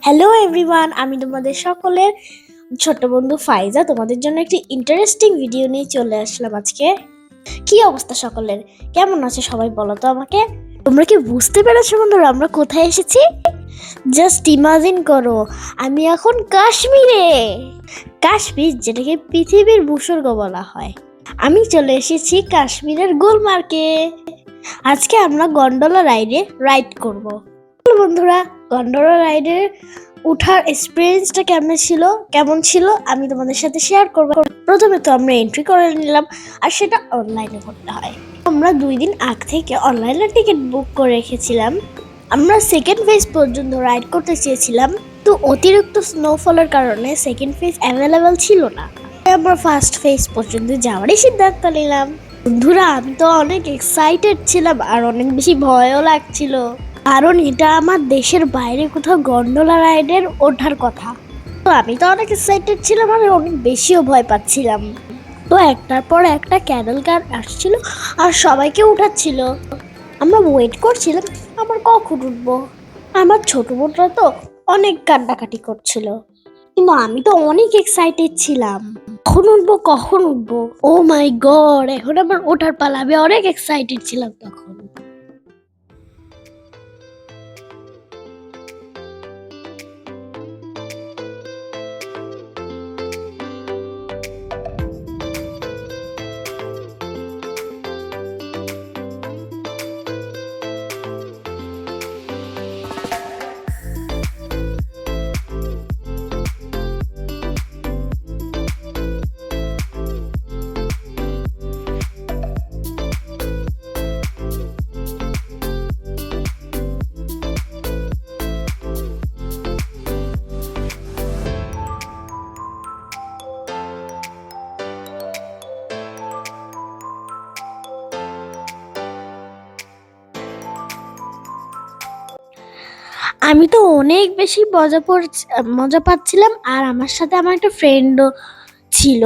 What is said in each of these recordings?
Hello everyone, আমি তোমাদের সকলের ছোট বন্ধু ফাইজা তোমাদের জন্য একটি ইন্টারেস্টিং ভিডিও নিয়ে চলে আসলাম আজকে। কি অবস্থা সকলের, কেমন আছে সবাই বলো তো আমাকে। তোমরা কি বুঝতে পেরেছো বন্ধুরা আমরা কোথায় এসেছি? জাস্ট ইমাজিন করো, আমি এখন কাশ্মীরে। কাশ্মীর যেটাকে পৃথিবীর ভূস্বর্গ বলা হয়। আমি চলে এসেছি কাশ্মীরের গুলমার্গে। আজকে আমরা গন্ডোলা রাইড করব। বন্ধুরা, গন্ডোলা রাইডে ওঠার এক্সপিরিয়েন্সটা কেমন ছিল আমি তোমাদের সাথে শেয়ার করব। প্রথমে তো আমরা এন্ট্রি করে নিলাম, আর সেটা অনলাইনে করতে হয়। আমরা 2 দিন আগ থেকে অনলাইনে টিকিট বুক করে রেখেছিলাম। আমরা সেকেন্ড ফেজ পর্যন্ত রাইড করতে চেয়েছিলাম, তো অতিরিক্ত স্নোফলের কারণে সেকেন্ড ফেজ অ্যাভেলেবেল ছিল না। আমরা ফার্স্ট ফেজ পর্যন্ত যাওয়ারই সিদ্ধান্ত নিলাম। বন্ধুরা, আমি তো অনেক এক্সাইটেড ছিলাম আর অনেক বেশি ভয়ও লাগছিল, কারণ এটা আমার দেশের বাইরে কোথাও গন্ডোলা রাইডের ওঠার কথা। তো আমি তো অনেক এক্সাইটেড ছিলাম আর অনেক বেশিও ভয় পাচ্ছিলাম। তো একটার পর একটা ক্যাডেল কার আসছিল আর সবাইকে উঠাচ্ছিল। আমরা ওয়েট করছিলাম আবার কখন উঠবো। আমার ছোট বোনরা তো অনেক কান্নাকাটি করছিল, কিন্তু আমি তো অনেক এক্সাইটেড ছিলাম। কখন উঠবো ও মাই গড, এখন আবার ওঠার পালা। আমি অনেক এক্সাইটেড ছিলাম তখন। আমি তো অনেক বেশি মজা পাচ্ছিলাম, আর আমার সাথে আমার একটা ফ্রেন্ডও ছিল।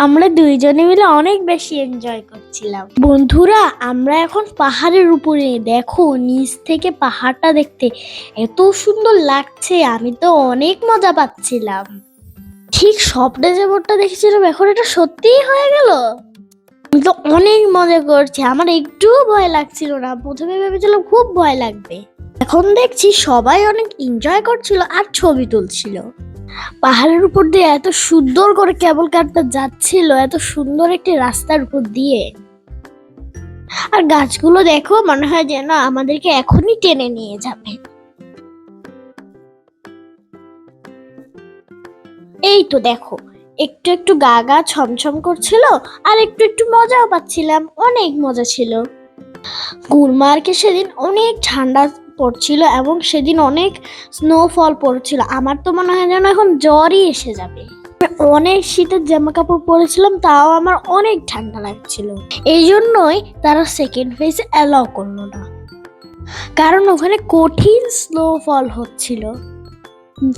আমরা দুইজনে মিলে অনেক বেশি এনজয় করছিলাম। বন্ধুরা, আমরা এখন পাহাড়ের উপরে, দেখো নিচ থেকে পাহাড়টা দেখতে এত সুন্দর লাগছে। আমি তো অনেক মজা পাচ্ছিলাম। ঠিক স্বপ্নে যেমনটা দেখেছিলাম এখন এটা সত্যিই হয়ে গেল। আমি তো অনেক মজা করছি, আমার একটুও ভয় লাগছিল না। প্রথমে ভেবেছিলাম খুব ভয় লাগবে, এখন দেখছি সবাই অনেক এনজয় করছিল আর ছবি তুলছিল। পাহাড়ের উপর দিয়ে এত সুন্দর করে কেবল কারটা যাচ্ছিল, এত সুন্দর একটি রাস্তার উপর দিয়ে। আর গাছগুলো দেখো, মনে হয় যেন আমাদেরকে এখনই টেনে নিয়ে যাবে। এই তো দেখো, একটু একটু গা গা ছমছম করছিল আর একটু একটু মজাও পাচ্ছিলাম। অনেক মজা ছিল। গুলমার্গে সেদিন অনেক ঠান্ডা পড়ছিল এবং সেদিন অনেক স্নোফল পড়ছিল। আমার তো মনে হয় যেন এখন জ্বরই এসে যাবে। অনেক শীতের জামা কাপড় পরেছিলাম, তাও আমার অনেক ঠান্ডা লাগছিল। এই জন্যই তারা সেকেন্ড ফেজে অ্যালাউ করলো না, কারণ ওখানে কঠিন স্নোফল হচ্ছিল,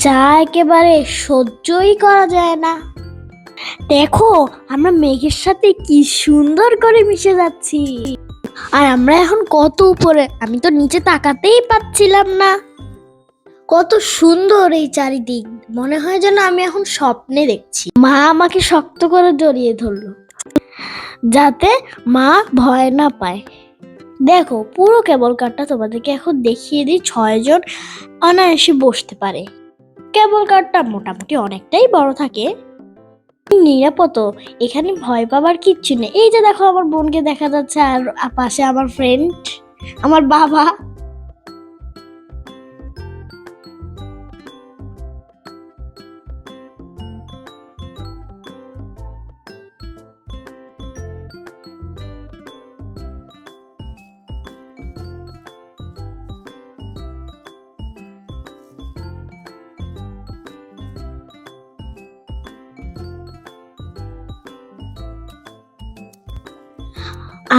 যা একেবারে সহ্যই করা যায় না। দেখো আমরা মেঘের সাথে কি সুন্দর করে মিশে যাচ্ছি। আর আমরা এখন কত উপরে, আমি তো নিচে তাকাতেই পাচ্ছিলাম না। কত সুন্দর এই চারিদিক, মনে হয় যেন আমি এখন স্বপ্নে দেখছি। মা আমাকে শক্ত করে জড়িয়ে ধরলো যাতে মা ভয় না পায়। দেখো পুরো কেবল কারটা তোমাদেরকে এখন দেখিয়ে দিই। 6 জন অনায়াসে বসতে পারে। কেবল কারটা মোটামুটি অনেকটাই বড় থাকে, নিরাপদ। এখানে ভয় পাবার কিচ্ছু নেই। এই যে দেখো আমার বোনকে দেখা যাচ্ছে, আর পাশে আমার ফ্রেন্ড, আমার বাবা।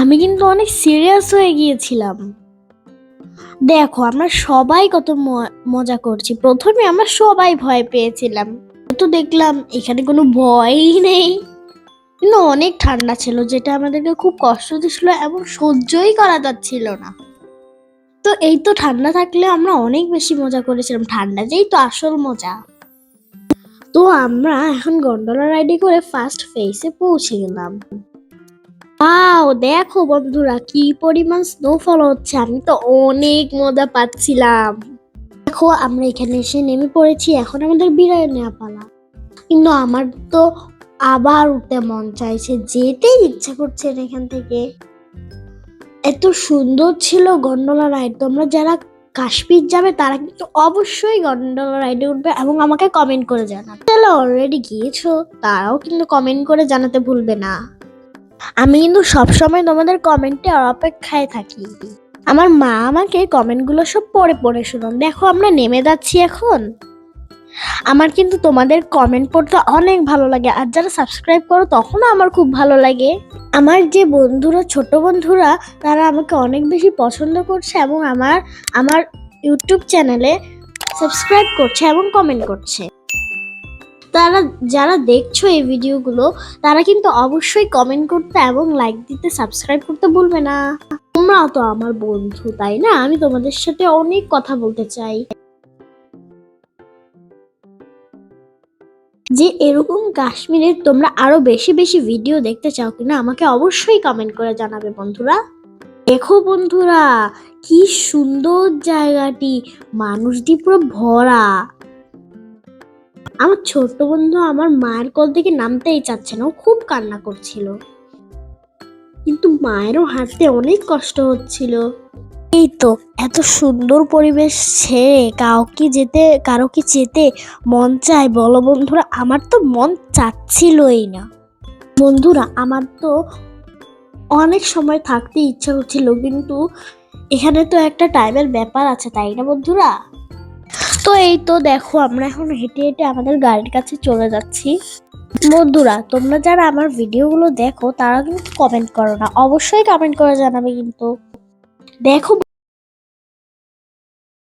আমি কিন্তু অনেক সিরিয়াস হয়ে গিয়েছিলাম। দেখো আমরা সবাই কত মজা করছি। প্রথমে আমরা সবাই ভয় পেয়েছিলাম, তো দেখলাম এখানে কোনো ভয়ই নেই, কিন্তু অনেক ঠান্ডা ছিল, যেটা আমাদেরকে খুব কষ্ট দিচ্ছিল এবং সহ্যই করা যাচ্ছিল না। তো এই তো ঠান্ডা থাকলে আমরা অনেক বেশি মজা করেছিলাম, ঠান্ডা যেই তো আসল মজা। তো আমরা এখন গন্ডোলা রাইডে করে ফার্স্ট ফেসে পৌঁছে গেলাম। ওয়াও, দেখো বন্ধুরা কি পরিমাণ স্নোফল হচ্ছে, আমি তো অনেক মজা পাচ্ছিলাম। দেখো আমরা এখানে এসে নেমে পড়েছি, এখন আমাদের বিদায় নেওয়া পালা। কিন্তু আমার তো আবার উঠতে মন চাইছে, যেতেই ইচ্ছা করছে না এখান থেকে। এত সুন্দর ছিল গন্ডোলা রাইড। তোমরা যারা কাশ্মীর যাবে তারা কিন্তু অবশ্যই গন্ডোলা রাইডে উঠবে এবং আমাকে কমেন্ট করে জানাবে। যারা অলরেডি গিয়েছো তারাও কিন্তু কমেন্ট করে জানাতে ভুলবে না। আমি কিন্তু সবসময় তোমাদের কমেন্টে অপেক্ষায় থাকি। আমার মা আমাকে কমেন্টগুলো সব পড়ে পড়ে শোনান। দেখো আমরা নেমে যাচ্ছি এখন। আমার কিন্তু তোমাদের কমেন্ট পড়তে অনেক ভালো লাগে, আর যারা সাবস্ক্রাইব করো তখনও আমার খুব ভালো লাগে। আমার যে বন্ধুরা, ছোট বন্ধুরা, তারা আমাকে অনেক বেশি পছন্দ করছে এবং আমার ইউটিউব চ্যানেলে সাবস্ক্রাইব করছে এবং কমেন্ট করছে। তারা যারা দেখছো এই ভিডিওগুলো তারা কিন্তু অবশ্যই কমেন্ট করতে এবং লাইক দিতে, সাবস্ক্রাইব করতে ভুলবে না। তোমরাও তো আমার বন্ধু, তাই না? আমি তোমাদের সাথে অনেক কথা বলতে চাই। যে এরকম কাশ্মীরে তোমরা আরো বেশি বেশি ভিডিও দেখতে চাও কিনা আমাকে অবশ্যই কমেন্ট করে জানাবে বন্ধুরা। দেখো বন্ধুরা কি সুন্দর জায়গাটি, মানুষ দিয়ে পুরো ভরা। আমার ছোট্ট বন্ধু আমার মায়ের কোল থেকে নামতেই চাচ্ছে না, ও খুব কান্না করছিল, কিন্তু মায়েরও হাঁটতে অনেক কষ্ট হচ্ছিল। এই তো এত সুন্দর পরিবেশ ছেড়ে কারো কি যেতে মন চায় বলো বন্ধুরা? আমার তো মন চাচ্ছিলই না। বন্ধুরা আমার তো অনেক সময় থাকতে ইচ্ছা হচ্ছিল, কিন্তু এখানে তো একটা টাইমের ব্যাপার আছে, তাই না বন্ধুরা? তো এই তো দেখো আমরা এখন হেঁটে হেঁটে আমাদের গাড়ির কাছে চলে যাচ্ছি। বন্ধুরা তোমরা যারা আমার ভিডিওগুলো দেখো তারা কিন্তু কমেন্ট করো না, অবশ্যই কমেন্ট করে জানাবে। কিন্তু দেখো